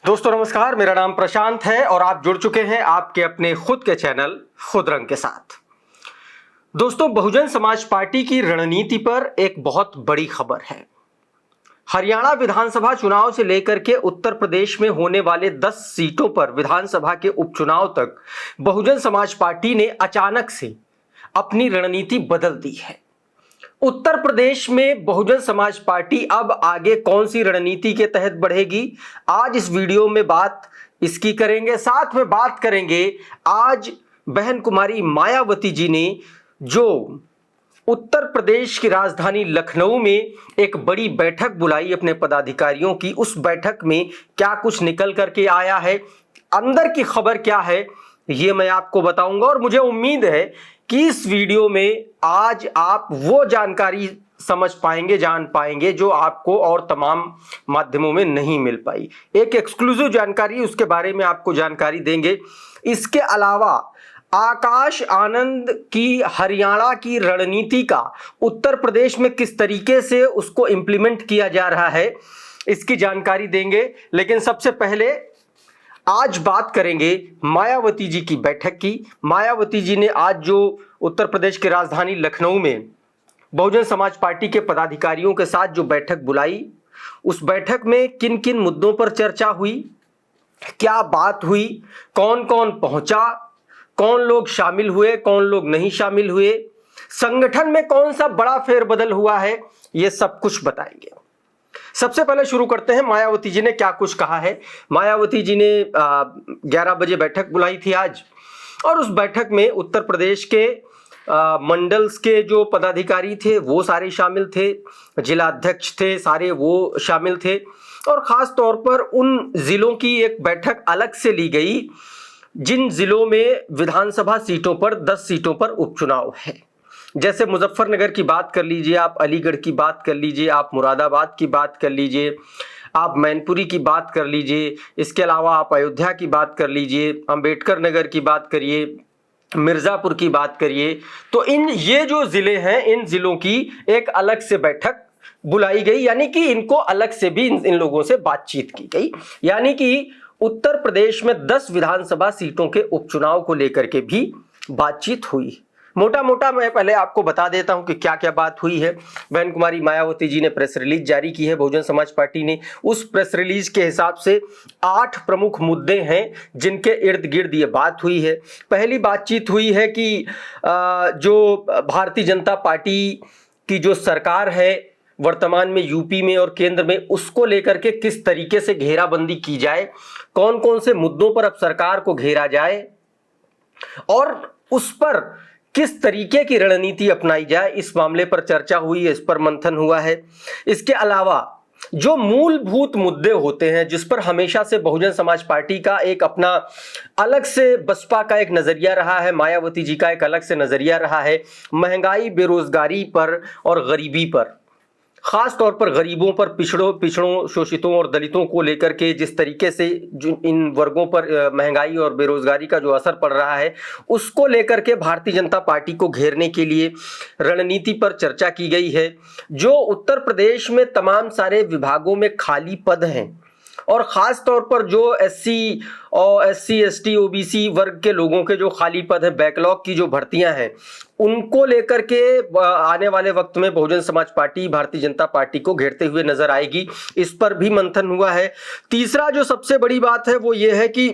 दोस्तों नमस्कार, मेरा नाम प्रशांत है और आप जुड़ चुके हैं आपके अपने खुद के चैनल खुद रंग के साथ। दोस्तों, बहुजन समाज पार्टी की रणनीति पर एक बहुत बड़ी खबर है। हरियाणा विधानसभा चुनाव से लेकर के उत्तर प्रदेश में होने वाले 10 सीटों पर विधानसभा के उपचुनाव तक बहुजन समाज पार्टी ने अचानक से अपनी रणनीति बदल दी है। उत्तर प्रदेश में बहुजन समाज पार्टी अब आगे कौन सी रणनीति के तहत बढ़ेगी, आज इस वीडियो में बात इसकी करेंगे। साथ में बात करेंगे आज बहन कुमारी मायावती जी ने जो उत्तर प्रदेश की राजधानी लखनऊ में एक बड़ी बैठक बुलाई अपने पदाधिकारियों की, उस बैठक में क्या कुछ निकल करके आया है, अंदर की खबर क्या है, ये मैं आपको बताऊंगा। और मुझे उम्मीद है कि इस वीडियो में आज आप वो जानकारी समझ पाएंगे, जान पाएंगे जो आपको और तमाम माध्यमों में नहीं मिल पाई। एक एक्सक्लूसिव जानकारी, उसके बारे में आपको जानकारी देंगे। इसके अलावा आकाश आनंद की हरियाणा की रणनीति का उत्तर प्रदेश में किस तरीके से उसको इंप्लीमेंट किया जा रहा है, इसकी जानकारी देंगे। लेकिन सबसे पहले आज बात करेंगे मायावती जी की बैठक की। मायावती जी ने आज जो उत्तर प्रदेश की राजधानी लखनऊ में बहुजन समाज पार्टी के पदाधिकारियों के साथ जो बैठक बुलाई, उस बैठक में किन किन मुद्दों पर चर्चा हुई, क्या बात हुई, कौन कौन पहुंचा, कौन लोग शामिल हुए, कौन लोग नहीं शामिल हुए, संगठन में कौन सा बड़ा फेरबदल हुआ है, ये सब कुछ बताएंगे। सबसे पहले शुरू करते हैं मायावती जी ने क्या कुछ कहा है। मायावती जी ने 11 बजे बैठक बुलाई थी आज, और उस बैठक में उत्तर प्रदेश के मंडल्स के जो पदाधिकारी थे वो सारे शामिल थे, जिला अध्यक्ष थे सारे वो शामिल थे, और खास तौर पर उन जिलों की एक बैठक अलग से ली गई जिन जिलों में विधानसभा सीटों पर 10 सीटों पर उपचुनाव है। जैसे मुजफ्फरनगर की बात कर लीजिए, आप अलीगढ़ की बात कर लीजिए, आप मुरादाबाद की बात कर लीजिए, आप मैनपुरी की बात कर लीजिए, इसके अलावा आप अयोध्या की बात कर लीजिए, अंबेडकर नगर की बात करिए, मिर्ज़ापुर की बात करिए। तो ये जो ज़िले हैं, इन ज़िलों की एक अलग से बैठक बुलाई गई, यानी कि इनको अलग से भी इन लोगों से बातचीत की गई। यानी कि उत्तर प्रदेश में 10 विधानसभा सीटों के उपचुनाव को लेकर के भी बातचीत हुई। मोटा मोटा मैं पहले आपको बता देता हूं कि क्या क्या बात हुई है। बहन कुमारी मायावती जी ने प्रेस रिलीज जारी की है बहुजन समाज पार्टी ने। उस प्रेस रिलीज के हिसाब से 8 प्रमुख मुद्दे हैं जिनके इर्द गिर्द ये बात हुई है। पहली बातचीत हुई है कि जो भारतीय जनता पार्टी की जो सरकार है वर्तमान में यूपी में और केंद्र में, उसको लेकर के किस तरीके से घेराबंदी की जाए, कौन कौन से मुद्दों पर अब सरकार को घेरा जाए और उस पर किस तरीके की रणनीति अपनाई जाए, इस मामले पर चर्चा हुई है, इस पर मंथन हुआ है। इसके अलावा जो मूलभूत मुद्दे होते हैं जिस पर हमेशा से बहुजन समाज पार्टी का एक अपना अलग से, बसपा का एक नजरिया रहा है, मायावती जी का एक अलग से नजरिया रहा है, महंगाई, बेरोजगारी पर और गरीबी पर, खास तौर पर गरीबों पर, पिछड़ों, शोषितों और दलितों को लेकर के जिस तरीके से इन वर्गों पर महंगाई और बेरोजगारी का जो असर पड़ रहा है, उसको लेकर के भारतीय जनता पार्टी को घेरने के लिए रणनीति पर चर्चा की गई है। जो उत्तर प्रदेश में तमाम सारे विभागों में खाली पद हैं और ख़ास तौर पर जो एससी और एससी एसटी ओबीसी वर्ग के लोगों के जो खाली पद है, बैकलॉग की जो भर्तियां हैं, उनको लेकर के आने वाले वक्त में बहुजन समाज पार्टी भारतीय जनता पार्टी को घेरते हुए नजर आएगी। इस पर भी मंथन हुआ है। तीसरा जो सबसे बड़ी बात है वो ये है कि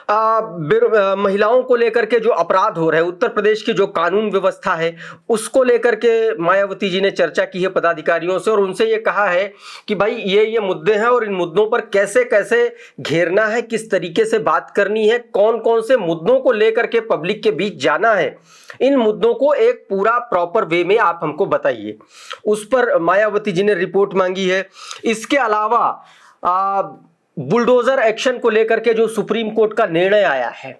महिलाओं को लेकर के जो अपराध हो रहे हैं, उत्तर प्रदेश की जो कानून व्यवस्था है, उसको लेकर के मायावती जी ने चर्चा की है पदाधिकारियों से, और उनसे ये कहा है कि भाई ये मुद्दे हैं और इन मुद्दों पर कैसे कैसे घेरना है, किस तरीके से बात करनी है, कौन कौन से मुद्दों को लेकर के पब्लिक के बीच जाना है, इन मुद्दों को एक पूरा प्रॉपर वे में आप हमको बताइए। उस पर मायावती जी ने रिपोर्ट मांगी है। इसके अलावा बुलडोजर एक्शन को लेकर के जो सुप्रीम कोर्ट का निर्णय आया है,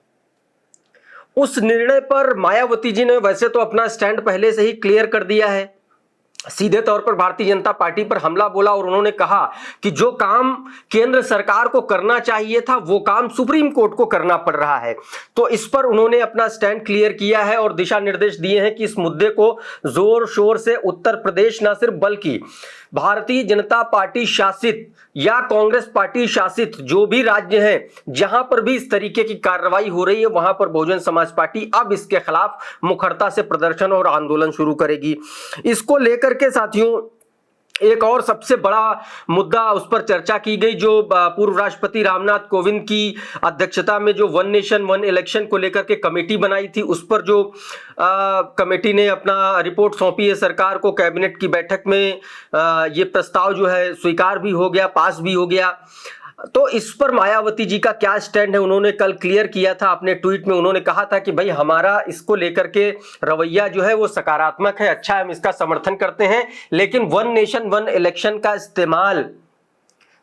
उस निर्णय पर मायावती जी ने वैसे तो अपना स्टैंड पहले से ही क्लियर कर दिया है सीधे तौर पर भारतीय जनता पार्टी पर हमला बोला और उन्होंने कहा कि जो काम केंद्र सरकार को करना चाहिए था वो काम सुप्रीम कोर्ट को करना पड़ रहा है। तो इस पर उन्होंने अपना स्टैंड क्लियर किया है और दिशा निर्देश दिए हैं कि इस मुद्दे को जोर शोर से उत्तर प्रदेश न सिर्फ बल्कि भारतीय जनता पार्टी शासित या कांग्रेस पार्टी शासित जो भी राज्य हैं जहां पर भी इस तरीके की कार्रवाई हो रही है वहां पर बहुजन समाज पार्टी अब इसके खिलाफ मुखरता से प्रदर्शन और आंदोलन शुरू करेगी। इसको लेकर के साथियों एक और सबसे बड़ा मुद्दा उस पर चर्चा की गई जो पूर्व राष्ट्रपति रामनाथ कोविंद की अध्यक्षता में जो वन नेशन वन इलेक्शन को लेकर के कमेटी बनाई थी, उस पर जो कमेटी ने अपना रिपोर्ट सौंपी है सरकार को, कैबिनेट की बैठक में ये प्रस्ताव जो है स्वीकार भी हो गया, पास भी हो गया। तो इस पर मायावती जी का क्या स्टैंड है उन्होंने कल क्लियर किया था अपने ट्वीट में। उन्होंने कहा था कि भाई हमारा इसको लेकर के रवैया जो है वो सकारात्मक है, अच्छा है, हम इसका समर्थन करते हैं, लेकिन वन नेशन वन इलेक्शन का इस्तेमाल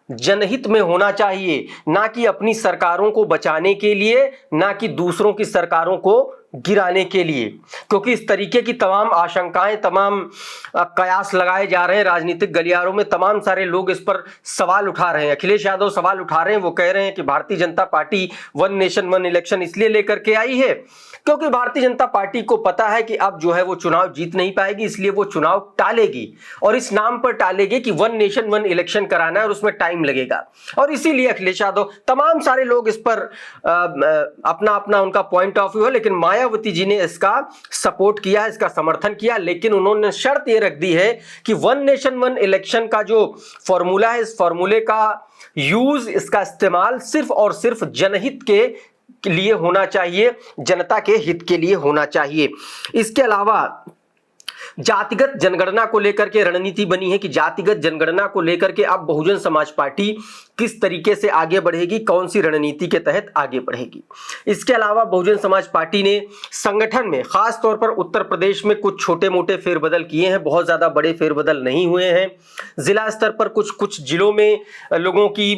जनहित में होना चाहिए, ना कि अपनी सरकारों को बचाने के लिए, ना कि दूसरों की सरकारों को गिराने के लिए। क्योंकि इस तरीके की तमाम आशंकाएं, तमाम कयास लगाए जा रहे हैं राजनीतिक गलियारों में, तमाम सारे लोग इस पर सवाल उठा रहे हैं। अखिलेश यादव सवाल उठा रहे हैं, वो कह रहे हैं कि Bharatiya Janata party one nation one election इसलिए लेकर के आई है क्योंकि भारतीय जनता पार्टी को पता है कि अब जो है वो चुनाव जीत नहीं पाएगी, इसलिए वो चुनाव टालेगी और इस नाम पर टालेगी कि वन नेशन वन इलेक्शन कराना है और उसमें टाइम लगेगा। और इसीलिए अखिलेश यादव, तमाम सारे लोग इस पर अपना अपना उनका पॉइंट ऑफ व्यू है, लेकिन मायावती जी ने इसका सपोर्ट किया, इसका समर्थन किया, लेकिन उन्होंने शर्त ये रख दी है कि वन नेशन वन इलेक्शन का जो फॉर्मूला है, इस फॉर्मूले का यूज, इसका इस्तेमाल सिर्फ और सिर्फ जनहित के लिए होना चाहिए, जनता के हित के लिए होना चाहिए। इसके अलावा जातिगत जनगणना को लेकर के रणनीति बनी है कि जातिगत जनगणना को लेकर के अब बहुजन समाज पार्टी किस तरीके से आगे बढ़ेगी, कौन सी रणनीति के तहत आगे बढ़ेगी। इसके अलावा बहुजन समाज पार्टी ने संगठन में खास तौर पर उत्तर प्रदेश में कुछ छोटे मोटे फेरबदल किए हैं, बहुत ज्यादा बड़े फेरबदल नहीं हुए हैं। जिला स्तर पर कुछ जिलों में लोगों की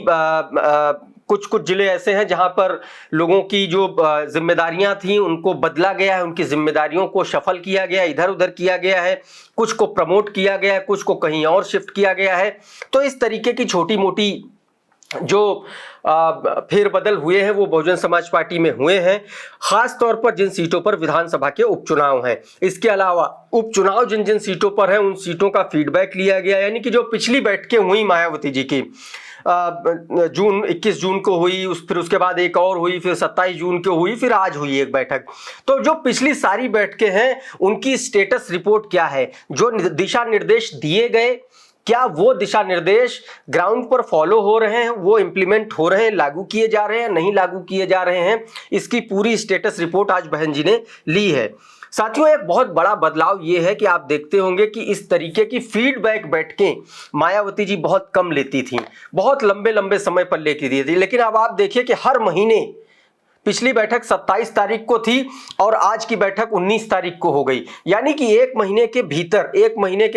कुछ जिले ऐसे हैं जहां पर लोगों की जो जिम्मेदारियां थी उनको बदला गया है, उनकी जिम्मेदारियों को शफल किया गया, इधर उधर किया गया है, कुछ को प्रमोट किया गया है, कुछ को कहीं और शिफ्ट किया गया है। तो इस तरीके की छोटी मोटी जो फेरबदल हुए हैं वो बहुजन समाज पार्टी में हुए हैं, खास तौर पर जिन सीटों पर विधानसभा के उपचुनाव हैं। इसके अलावा उपचुनाव जिन जिन सीटों पर हैं उन सीटों का फीडबैक लिया गया, यानी कि जो पिछली बैठकें हुई मायावती जी की, 21 जून को हुई, फिर उसके बाद एक और हुई, फिर 27 जून को हुई, फिर आज हुई एक बैठक। तो जो पिछली सारी बैठकें हैं उनकी स्टेटस रिपोर्ट क्या है, जो दिशा निर्देश दिए गए क्या वो दिशा निर्देश ग्राउंड पर फॉलो हो रहे हैं, वो इंप्लीमेंट हो रहे हैं, लागू किए जा रहे हैं, नहीं लागू किए जा रहे हैं, इसकी पूरी स्टेटस रिपोर्ट आज बहन जी ने ली है। साथियों एक बहुत बड़ा बदलाव ये है कि आप देखते होंगे कि इस तरीके की फीडबैक बैठकें मायावती जी बहुत कम लेती थी, बहुत लंबे लंबे समय पर लेती थी, लेकिन अब आप देखिए कि हर महीने, पिछली बैठक 27 तारीख को थी और आज की बैठक 19 तारीख को हो गई, यानी कि एक महीने के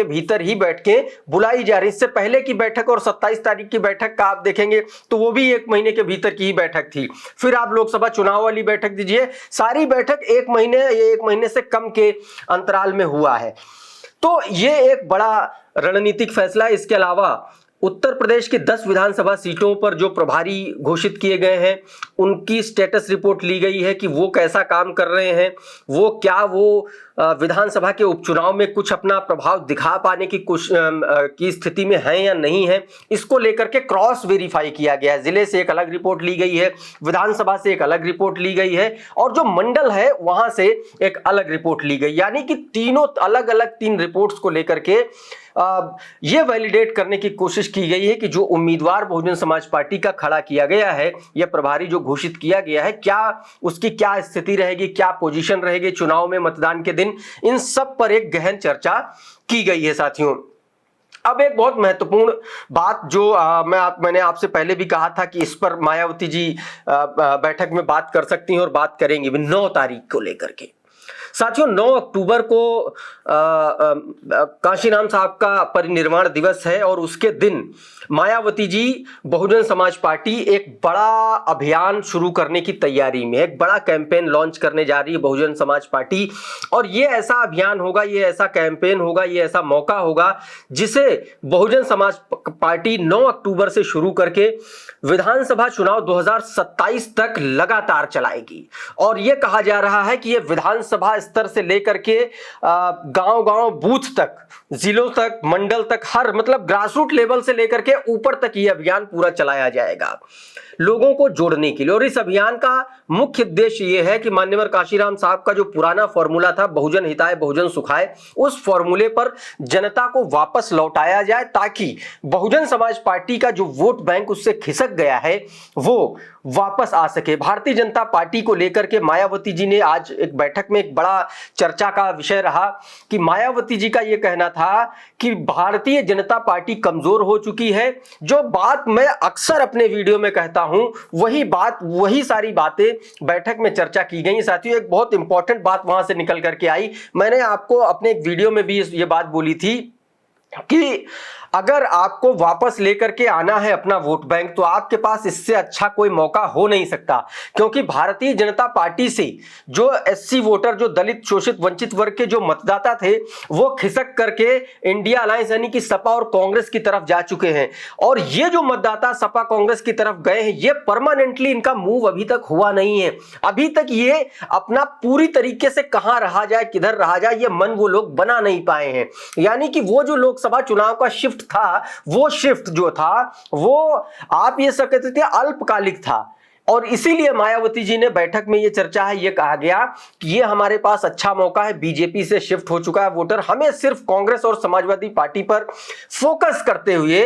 भीतर ही बैठकें बुलाई जा रही। इससे पहले की बैठक और 27 तारीख की बैठक का आप देखेंगे तो वो भी एक महीने के भीतर की ही बैठक थी। फिर आप लोकसभा चुनाव वाली बैठक दीजिए, सारी बैठक एक महीने से कम के अंतराल में हुआ है। तो ये एक बड़ा रणनीतिक फैसला है। इसके अलावा उत्तर प्रदेश के 10 विधानसभा सीटों पर जो प्रभारी घोषित किए गए हैं उनकी स्टेटस रिपोर्ट ली गई है कि वो कैसा काम कर रहे हैं, वो विधानसभा के उपचुनाव में कुछ अपना प्रभाव दिखा पाने की स्थिति में है या नहीं है, इसको लेकर के क्रॉस वेरीफाई किया गया है। जिले से एक अलग रिपोर्ट ली गई है, विधानसभा से एक अलग रिपोर्ट ली गई है और जो मंडल है वहां से एक अलग रिपोर्ट ली गई, यानी कि तीनों अलग अलग 3 रिपोर्ट्स को लेकर के ये वैलिडेट करने की कोशिश की गई है कि जो उम्मीदवार बहुजन समाज पार्टी का खड़ा किया गया है, यह प्रभारी जो घोषित किया गया है, क्या उसकी क्या स्थिति रहेगी, क्या पोजीशन रहेगी चुनाव में, मतदान के दिन, इन सब पर एक गहन चर्चा की गई है। साथियों अब एक बहुत महत्वपूर्ण बात जो मैंने आपसे पहले भी कहा था कि इस पर मायावती जी बैठक में बात कर सकती हैं और बात करेंगी 9 तारीख को लेकर के। साथियों 9 अक्टूबर को काशीराम साहब का परिनिर्वाण दिवस है और उसके दिन मायावती जी बहुजन समाज पार्टी एक बड़ा अभियान शुरू करने की तैयारी में, एक बड़ा कैंपेन लॉन्च करने जा रही है बहुजन समाज पार्टी। और ये ऐसा अभियान होगा, ये ऐसा कैंपेन होगा, ये ऐसा मौका होगा जिसे बहुजन समाज पार्टी 9 अक्टूबर से शुरू करके विधानसभा चुनाव 2027 तक लगातार चलाएगी। और यह कहा जा रहा है कि यह विधानसभा स्तर से लेकर के गांव-गांव, बूथ तक, जिलों तक, मंडल तक, हर मतलब ग्रासरूट लेवल से लेकर के ऊपर तक यह अभियान पूरा चलाया जाएगा लोगों को जोड़ने के लिए। और इस अभियान का मुख्य उद्देश्य यह है कि मान्यवर काशीराम साहब का जो पुराना फॉर्मूला था, बहुजन हिताय बहुजन सुखाय, उस फॉर्मूले पर जनता को वापस लौटाया जाए ताकि बहुजन समाज पार्टी का जो वोट बैंक उससे खिसक गया है वो वापस आ सके। भारतीय जनता पार्टी को लेकर के मायावती जी ने आज एक बैठक में एक बड़ा चर्चा का विषय रहा कि मायावती जी का यह कहना था कि भारतीय जनता पार्टी कमजोर हो चुकी है। जो बात मैं अक्सर अपने वीडियो में कहता हूं वही बात, वही सारी बातें बैठक में चर्चा की गई। साथियों एक बहुत इंपॉर्टेंट बात वहां से निकल करके आई। मैंने आपको अपने एक वीडियो में भी ये बात बोली थी कि अगर आपको वापस लेकर के आना है अपना वोट बैंक तो आपके पास इससे अच्छा कोई मौका हो नहीं सकता, क्योंकि भारतीय जनता पार्टी से जो एससी वोटर, जो दलित, शोषित, वंचित वर्ग के जो मतदाता थे वो खिसक करके इंडिया अलायंस यानी कि सपा और कांग्रेस की तरफ जा चुके हैं। और ये जो मतदाता सपा कांग्रेस की तरफ गए हैं ये परमानेंटली इनका मूव अभी तक हुआ नहीं है। अभी तक ये अपना पूरी तरीके से कहां रहा जाए, किधर रहा जाए, ये मन वो लोग बना नहीं पाए हैं। यानी कि वो जो लोकसभा चुनाव का शिफ्ट था, वो शिफ्ट जो था वो आप ये कहते थे अल्पकालिक था। और इसीलिए मायावती जी ने बैठक में ये चर्चा है, ये कहा गया कि ये हमारे पास अच्छा मौका है, बीजेपी से शिफ्ट हो चुका है वोटर, हमें सिर्फ कांग्रेस और समाजवादी पार्टी पर फोकस करते हुए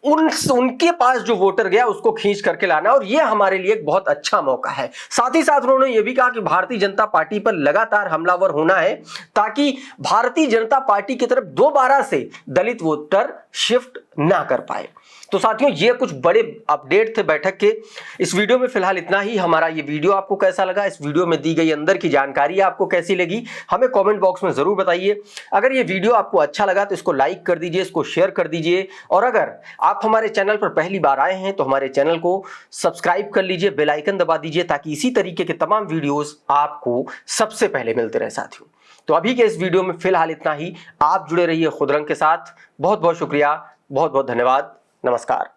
उनके पास जो वोटर गया उसको खींच करके लाना, और ये हमारे लिए एक बहुत अच्छा मौका है। साथ ही साथ उन्होंने ये भी कहा कि भारतीय जनता पार्टी पर लगातार हमलावर होना है ताकि भारतीय जनता पार्टी की तरफ दोबारा से दलित वोटर शिफ्ट ना कर पाए। तो साथियों ये कुछ बड़े अपडेट थे बैठक के। इस वीडियो में फिलहाल इतना ही। हमारा ये वीडियो आपको कैसा लगा, इस वीडियो में दी गई अंदर की जानकारी आपको कैसी लगी, हमें कमेंट बॉक्स में जरूर बताइए। अगर ये वीडियो आपको अच्छा लगा तो इसको लाइक कर दीजिए, इसको शेयर कर दीजिए, और अगर आप हमारे चैनल पर पहली बार आए हैं तो हमारे चैनल को सब्सक्राइब कर लीजिए, बेल आइकन दबा दीजिए ताकि इसी तरीके के तमाम वीडियोस आपको सबसे पहले मिलते रहे। साथियों तो अभी के इस वीडियो में फिलहाल इतना ही। आप जुड़े रहिए खुदरंग के साथ। बहुत बहुत शुक्रिया, बहुत बहुत धन्यवाद, नमस्कार।